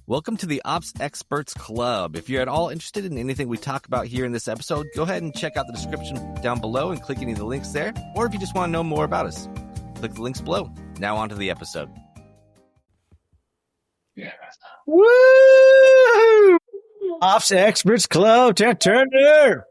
Welcome to the Ops Experts Club. If you're at all interested in anything we talk about here in this episode, go ahead and check out the description down below and click any of the links there. Or if you just want to know more about us, click the links below. Now on to the episode. Yeah. Woo! Ops Experts Club, Turner.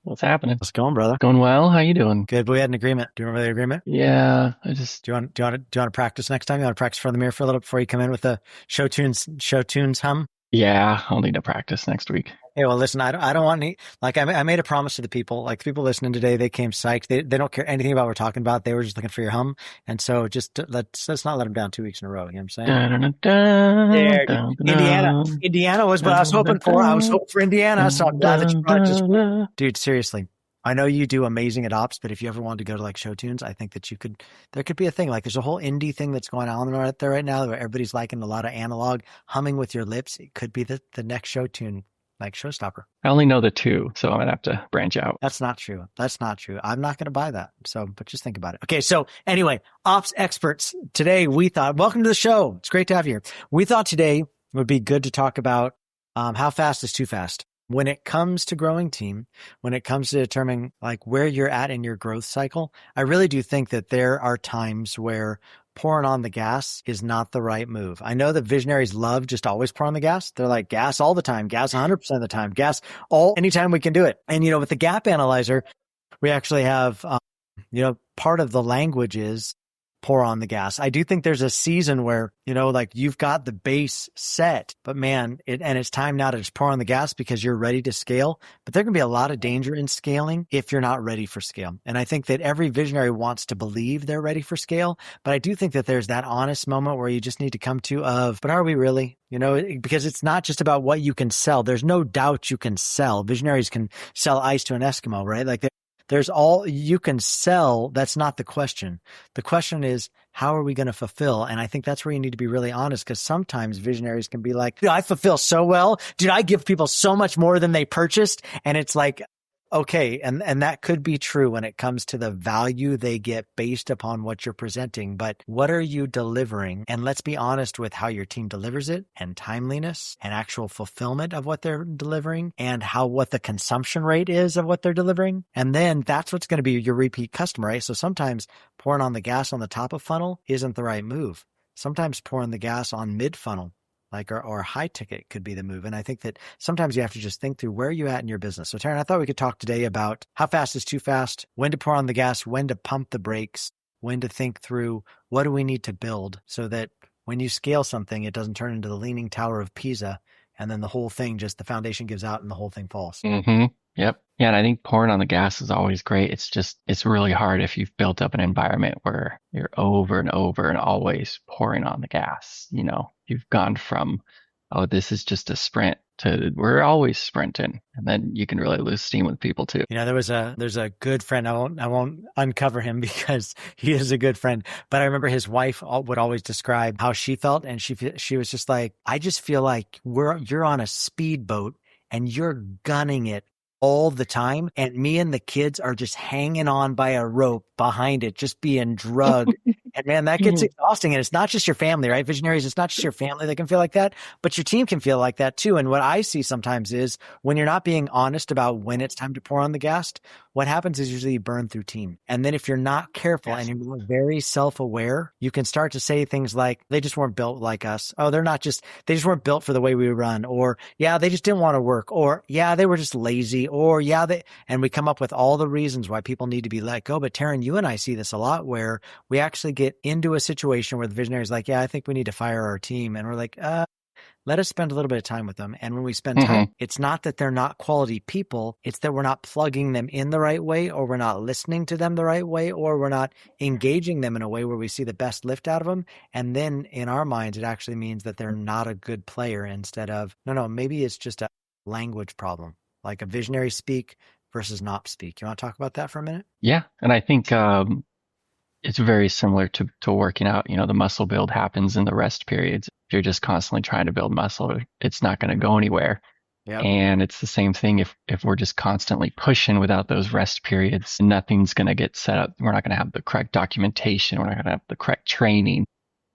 What's happening? How's it going, brother? Going well. How you doing? Good. We had an agreement. Do you remember the agreement? Yeah, Do you want to practice next time? You want to practice in front of the mirror for a little before you come in with the show tunes hum? Yeah, I'll need to practice next week. Hey, well, listen, I don't want any, like, I made a promise to the people, like, the people listening today, they came psyched. They don't care anything about what we're talking about. They were just looking for your hum. And so just let's not let them down 2 weeks in a row. You know what I'm saying? Indiana was what I was hoping for. I was hoping for Indiana. So I'm glad that you brought it. Dude, seriously. I know you do amazing at ops, but if you ever wanted to go to like show tunes, I think that there could be a thing. Like there's a whole indie thing that's going on right there right now where everybody's liking a lot of analog humming with your lips. It could be the next show tune, like showstopper. I only know the two, so I'm going to have to branch out. That's not true. I'm not going to buy that. So, but just think about it. Okay. So anyway, ops experts today, we thought, welcome to the show. It's great to have you here. We thought today would be good to talk about how fast is too fast. When it comes to growing team, when it comes to determining like where you're at in your growth cycle, I really do think that there are times where pouring on the gas is not the right move. I know that visionaries love just always pour on the gas. They're like gas all the time, gas 100% of the time, gas anytime we can do it. And, with the gap analyzer, we actually have, part of the language is pour on the gas. I do think there's a season where, like you've got the base set, but man, it's time now to just pour on the gas because you're ready to scale. But there can be a lot of danger in scaling if you're not ready for scale. And I think that every visionary wants to believe they're ready for scale. But I do think that there's that honest moment where you just need to come to but are we really? Because it's not just about what you can sell. There's no doubt you can sell. Visionaries can sell ice to an Eskimo, right? Like there's all you can sell. That's not the question. The question is, how are we going to fulfill? And I think that's where you need to be really honest, because sometimes visionaries can be like, I fulfill so well. Dude, I give people so much more than they purchased. And it's like, okay. And that could be true when it comes to the value they get based upon what you're presenting. But what are you delivering? And let's be honest with how your team delivers it, and timeliness and actual fulfillment of what they're delivering, and what the consumption rate is of what they're delivering. And then that's what's going to be your repeat customer, right? So sometimes pouring on the gas on the top of funnel isn't the right move. Sometimes pouring the gas on mid funnel, or high ticket, could be the move. And I think that sometimes you have to just think through where you're at in your business. So Terryn, I thought we could talk today about how fast is too fast, when to pour on the gas, when to pump the brakes, when to think through what do we need to build so that when you scale something, it doesn't turn into the Leaning Tower of Pisa. And then the whole thing, just the foundation gives out and the whole thing falls. Mm-hmm. Yep. Yeah. And I think pouring on the gas is always great. It's really hard if you've built up an environment where you're over and over and always pouring on the gas. You've gone from, this is just a sprint to we're always sprinting. And then you can really lose steam with people too. There's a good friend. I won't uncover him because he is a good friend, but I remember his wife would always describe how she felt. And she was just like, I just feel like you're on a speedboat and you're gunning it all the time. And me and the kids are just hanging on by a rope behind it, just being drugged. And man, that gets exhausting. And it's not just your family, right? Visionaries, it's not just your family that can feel like that, but your team can feel like that too. And what I see sometimes is when you're not being honest about when it's time to pour on the gas, what happens is usually you burn through team. And then if you're not careful and you're very self-aware, you can start to say things like, they just weren't built like us. Oh, they just weren't built for the way we run. Or yeah, they just didn't want to work. Or yeah, they were just lazy. Or yeah, and we come up with all the reasons why people need to be let go. But Terryn, you and I see this a lot where we actually get into a situation where the visionary is like, yeah, I think we need to fire our team. And we're like, let us spend a little bit of time with them. And when we spend time, it's not that they're not quality people. It's that we're not plugging them in the right way, or we're not listening to them the right way, or we're not engaging them in a way where we see the best lift out of them. And then in our minds, it actually means that they're not a good player instead of, no, maybe it's just a language problem, like a visionary speak versus not speak. You want to talk about that for a minute? Yeah. And I think it's very similar to working out. The muscle build happens in the rest periods. If you're just constantly trying to build muscle, it's not going to go anywhere. Yep. And it's the same thing if we're just constantly pushing without those rest periods, nothing's going to get set up. We're not going to have the correct documentation. We're not going to have the correct training.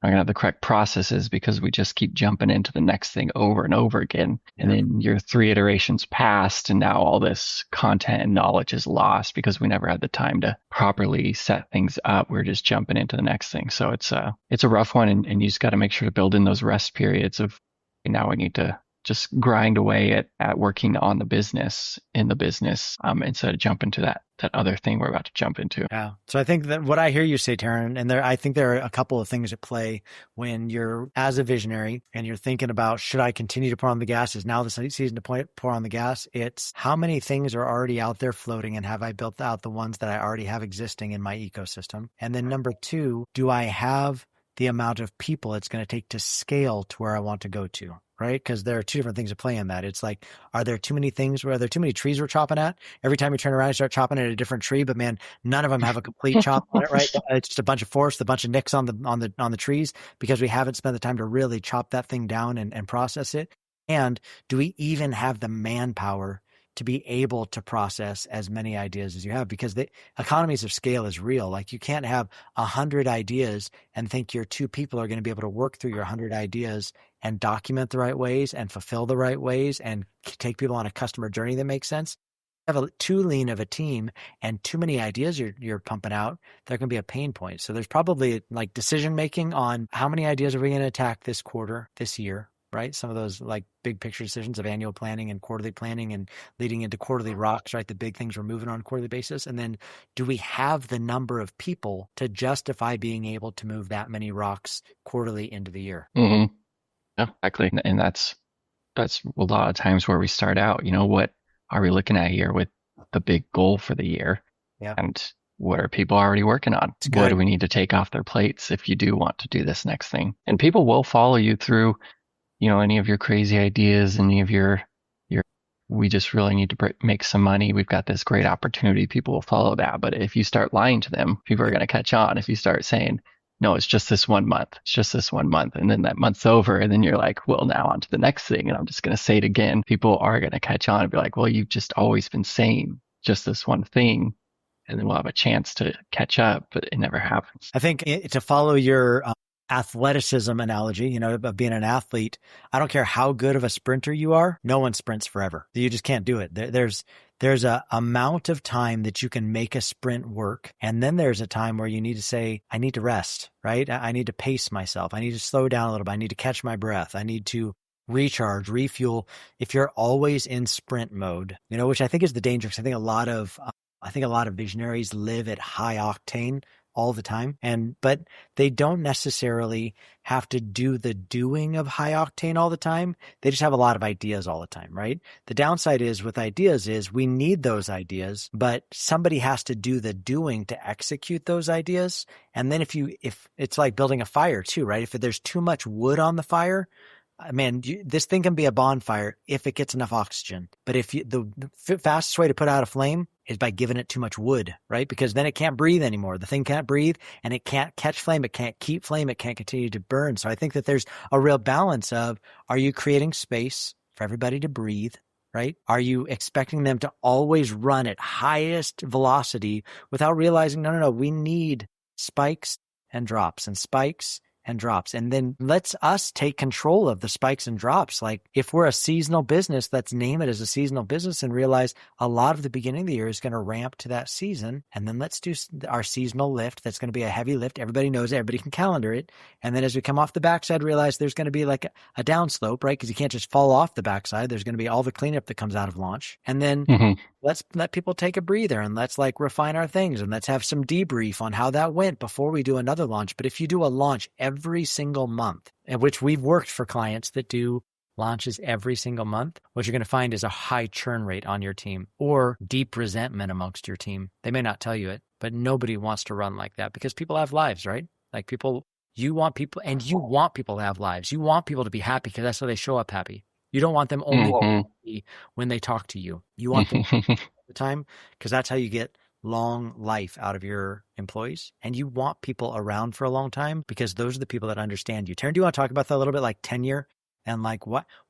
not gonna have the correct processes because we just keep jumping into the next thing over and over again. And then you're 3 iterations past, and now all this content and knowledge is lost because we never had the time to properly set things up. We're just jumping into the next thing. So it's a rough one, and you just got to make sure to build in those rest periods of, now we need to just grind away at working on the business, in the business, instead of jumping to that other thing we're about to jump into. Yeah. So I think that what I hear you say, Terryn, and I think there are a couple of things at play when you're as a visionary and you're thinking about, should I continue to pour on the gas? Is now the season to pour on the gas? It's how many things are already out there floating, and have I built out the ones that I already have existing in my ecosystem? And then number 2, do I have the amount of people it's going to take to scale to where I want to go to? Right? Because there are 2 different things at play in that. It's like, are there too many things, are there too many trees we're chopping at? Every time you turn around, you start chopping at a different tree, but man, none of them have a complete chop on it, right? It's just a bunch of forest, a bunch of nicks on the trees, because we haven't spent the time to really chop that thing down and process it. And do we even have the manpower to be able to process as many ideas as you have? Because the economies of scale is real. Like, you can't have 100 ideas and think your 2 people are going to be able to work through your 100 ideas and document the right ways and fulfill the right ways and take people on a customer journey that makes sense. Have too lean of a team and too many ideas you're pumping out, they're going to be a pain point. So there's probably like decision making on how many ideas are we going to attack this quarter, this year, right? Some of those like big picture decisions of annual planning and quarterly planning and leading into quarterly rocks, right? The big things we're moving on a quarterly basis. And then, do we have the number of people to justify being able to move that many rocks quarterly into the year? Mm-hmm. Yeah, exactly. And that's a lot of times where we start out, what are we looking at here with the big goal for the year? Yeah. And what are people already working on? What do we need to take off their plates if you do want to do this next thing? And people will follow you through, any of your crazy ideas, any of your, we just really need to make some money. We've got this great opportunity. People will follow that. But if you start lying to them, people are going to catch on. If you start saying, no, it's just this 1 month. It's just this 1 month. And then that month's over. And then you're like, well, now on to the next thing. And I'm just going to say it again. People are going to catch on and be like, well, you've just always been saying just this one thing. And then we'll have a chance to catch up, but it never happens. I think to follow your athleticism analogy, of being an athlete, I don't care how good of a sprinter you are, no one sprints forever. You just can't do it. There's a amount of time that you can make a sprint work. And then there's a time where you need to say, I need to rest, right? I need to pace myself. I need to slow down a little bit. I need to catch my breath. I need to recharge, refuel. If you're always in sprint mode, which I think is the danger, because I think a lot of visionaries live at high octane all the time. But they don't necessarily have to do the doing of high octane all the time. They just have a lot of ideas all the time, right? The downside is with ideas is we need those ideas, but somebody has to do the doing to execute those ideas. And then if it's like building a fire too, right? If there's too much wood on the fire, man, this thing can be a bonfire if it gets enough oxygen. But the fastest way to put out a flame is by giving it too much wood, right? Because then it can't breathe anymore. The thing can't breathe, and it can't catch flame. It can't keep flame. It can't continue to burn. So I think that there's a real balance of, are you creating space for everybody to breathe, right? Are you expecting them to always run at highest velocity without realizing, no, we need spikes and drops and spikes and drops. And then let's us take control of the spikes and drops. Like, if we're a seasonal business, let's name it as a seasonal business and realize a lot of the beginning of the year is going to ramp to that season. And then let's do our seasonal lift. That's going to be a heavy lift. Everybody knows it. Everybody can calendar it. And then as we come off the backside, realize there's going to be like a downslope, right? Because you can't just fall off the backside. There's going to be all the cleanup that comes out of launch. And then let's let people take a breather, and let's refine our things, and let's have some debrief on how that went before we do another launch. But if you do a launch every single month, in which we've worked for clients that do launches every single month, what you're going to find is a high churn rate on your team or deep resentment amongst your team. They may not tell you it, but nobody wants to run like that, because people have lives, right? Like, you want people to have lives. You want people to be happy, because that's how they show up happy. You don't want them only happy when they talk to you. You want them all the time, because that's how you get long life out of your employees. And you want people around for a long time, because those are the people that understand you. Terryn, do you want to talk about that a little bit, like tenure and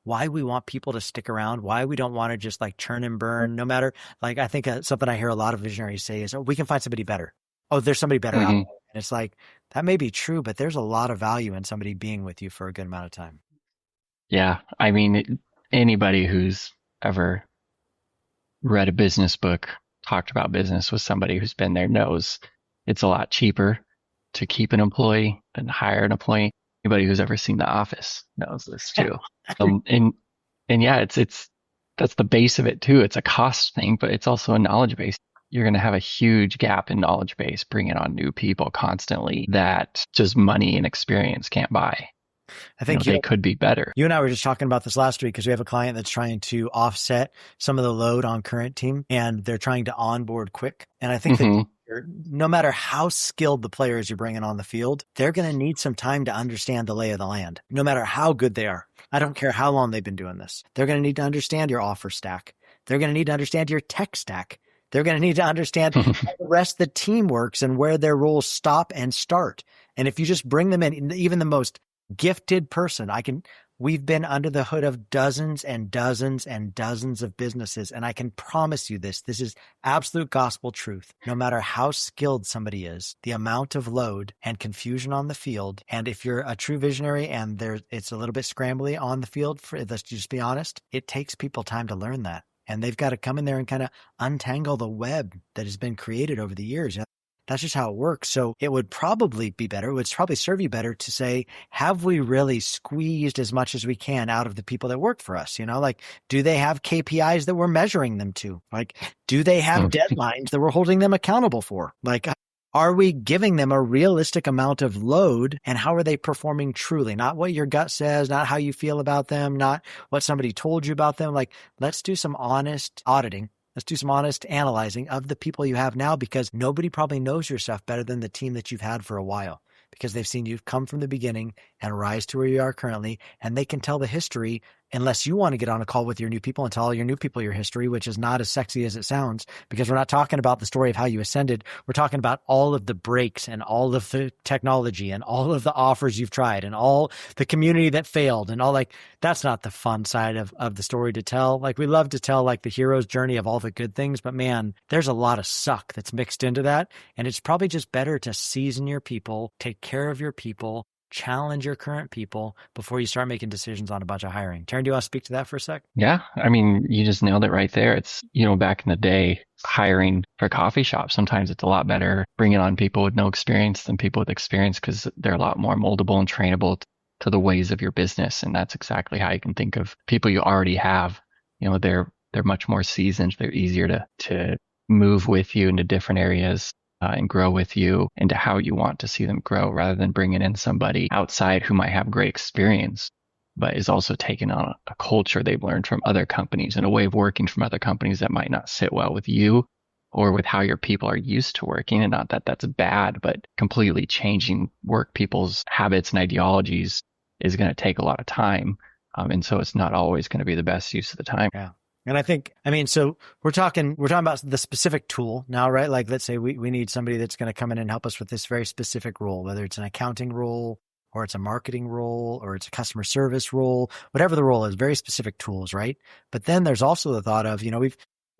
why we want people to stick around, why we don't want to just churn and burn no matter, I think something I hear a lot of visionaries say is, we can find somebody better. oh, there's somebody better out Hmm. there. And it's like, that may be true, but there's a lot of value in somebody being with you for a good amount of time. Yeah. I mean, anybody who's ever read a business book, talked about business with somebody who's been there knows it's a lot cheaper to keep an employee than to hire an employee. Anybody who's ever seen The Office knows this too. Um, and and yeah, it's that's the base of it too. It's a cost thing, but it's also a knowledge base. You're going to have a huge gap in knowledge base, bringing on new people constantly that just money and experience can't buy. I think they could be better. You and I were just talking about this last week because we have a client that's trying to offset some of the load on current team, and they're trying to onboard quick. And I think that no matter how skilled the players you're bringing on the field, they're going to need some time to understand the lay of the land, no matter how good they are. I don't care how long they've been doing this. They're going to need to understand your offer stack. They're going to need to understand your tech stack. They're going to need to understand how the rest of the team works and where their roles stop and start. And if you just bring them in, even the most gifted person, we've been under the hood of dozens and dozens and dozens of businesses. And I can promise you this is absolute gospel truth. No matter how skilled somebody is, the amount of load and confusion on the field. And if you're a true visionary and it's a little bit scrambly on the field, let's just be honest, it takes people time to learn that. And they've got to come in there and kind of untangle the web that has been created over the years. That's just how it works. So it would probably be better. It would probably serve you better to say, have we really squeezed as much as we can out of the people that work for us? Like, do they have KPIs that we're measuring them to? Like, do they have deadlines that we're holding them accountable for? Like, are we giving them a realistic amount of load, and how are they performing truly? Not what your gut says, not how you feel about them, not what somebody told you about them. Like, let's do some honest auditing. Let's do some honest analyzing of the people you have now, because nobody probably knows your stuff better than the team that you've had for a while, because they've seen you come from the beginning and rise to where you are currently, and they can tell the history, unless you want to get on a call with your new people and tell all your new people your history, which is not as sexy as it sounds, because we're not talking about the story of how you ascended. We're talking about all of the breaks and all of the technology and all of the offers you've tried and all the community that failed and all. Like, that's not the fun side of the story to tell. Like, we love to tell like the hero's journey of all the good things, but man, there's a lot of suck that's mixed into that. And it's probably just better to season your people, take care of your people, challenge your current people before you start making decisions on a bunch of hiring. Terryn, do you want to speak to that for a sec? Yeah. I mean, you just nailed it right there. It's, back in the day, hiring for a coffee shop, sometimes it's a lot better bringing on people with no experience than people with experience, because they're a lot more moldable and trainable to the ways of your business. And that's exactly how you can think of people you already have. They're much more seasoned. They're easier to move with you into different areas. And grow with you into how you want to see them grow, rather than bringing in somebody outside who might have great experience, but is also taking on a culture they've learned from other companies and a way of working from other companies that might not sit well with you or with how your people are used to working. And not that that's bad, but completely changing people's habits and ideologies is going to take a lot of time. And so it's not always going to be the best use of the time. Yeah. And I think, so we're talking about the specific tool now, right? Like, let's say we need somebody that's going to come in and help us with this very specific role, whether it's an accounting role or it's a marketing role or it's a customer service role, whatever the role is, very specific tools, right? But then there's also the thought of,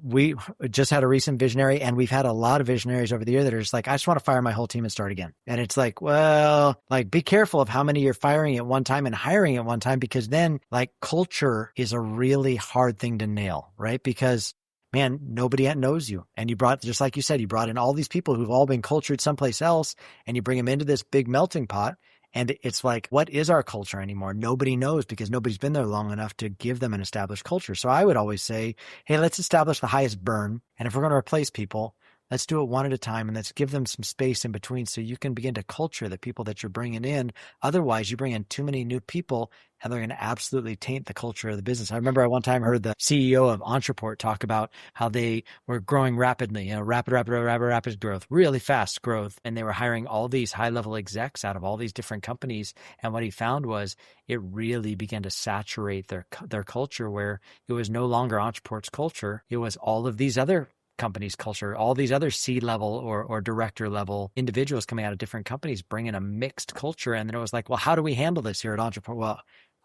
we just had a recent visionary, and we've had a lot of visionaries over the year that are just like, I just want to fire my whole team and start again. And it's like, well, like, be careful of how many you're firing at one time and hiring at one time, because then like culture is a really hard thing to nail, right? Because man, nobody knows you. And just like you said, you brought in all these people who've all been cultured someplace else, and you bring them into this big melting pot. And it's like, what is our culture anymore? Nobody knows, because nobody's been there long enough to give them an established culture. So I would always say, hey, let's establish the highest burn. And if we're going to replace people, let's do it one at a time, and let's give them some space in between so you can begin to culture the people that you're bringing in. Otherwise, you bring in too many new people, and they're going to absolutely taint the culture of the business. I remember I one time heard the CEO of Entreport talk about how they were growing rapidly, rapid growth, really fast growth. And they were hiring all these high-level execs out of all these different companies. And what he found was it really began to saturate their culture, where it was no longer Entreport's culture. It was all of these other company's culture, all these other C-level or director level individuals coming out of different companies, bringing a mixed culture. And then it was like, well, how do we handle this here at Entreport? Well,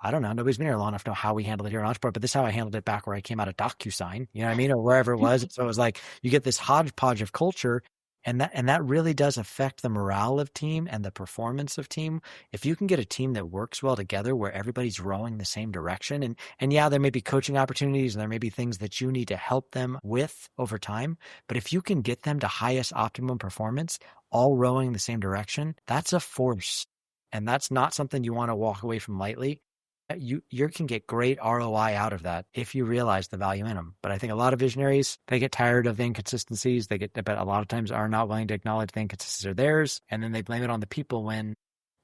I don't know. Nobody's been here long enough to know how we handled it here at Entreport, but this is how I handled it back where I came out of DocuSign, you know what I mean? Or wherever it was. So it was like, you get this hodgepodge of culture, And that really does affect the morale of team and the performance of team. If you can get a team that works well together where everybody's rowing the same direction, and yeah, there may be coaching opportunities and there may be things that you need to help them with over time. But if you can get them to highest optimum performance, all rowing the same direction, that's a force. And that's not something you want to walk away from lightly. You can get great ROI out of that if you realize the value in them. But I think a lot of visionaries, they get tired of the inconsistencies. But a lot of times are not willing to acknowledge the inconsistencies are theirs. And then they blame it on the people when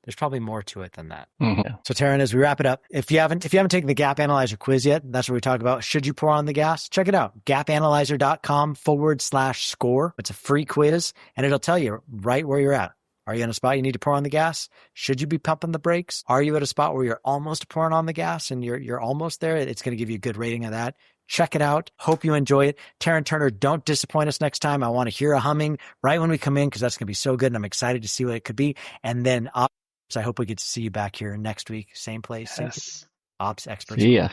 there's probably more to it than that. Mm-hmm. So Terryn, as we wrap it up, if you haven't taken the Gap Analyzer quiz yet, that's where we talk about, should you pour on the gas? Check it out. gapanalyzer.com/score. It's a free quiz and it'll tell you right where you're at. Are you in a spot you need to pour on the gas? Should you be pumping the brakes? Are you at a spot where you're almost pouring on the gas and you're almost there? It's going to give you a good rating of that. Check it out. Hope you enjoy it. Terryn Turner, don't disappoint us next time. I want to hear a humming right when we come in because that's going to be so good and I'm excited to see what it could be. And then I hope we get to see you back here next week. Same place. Yes. Ops Experts. See ya.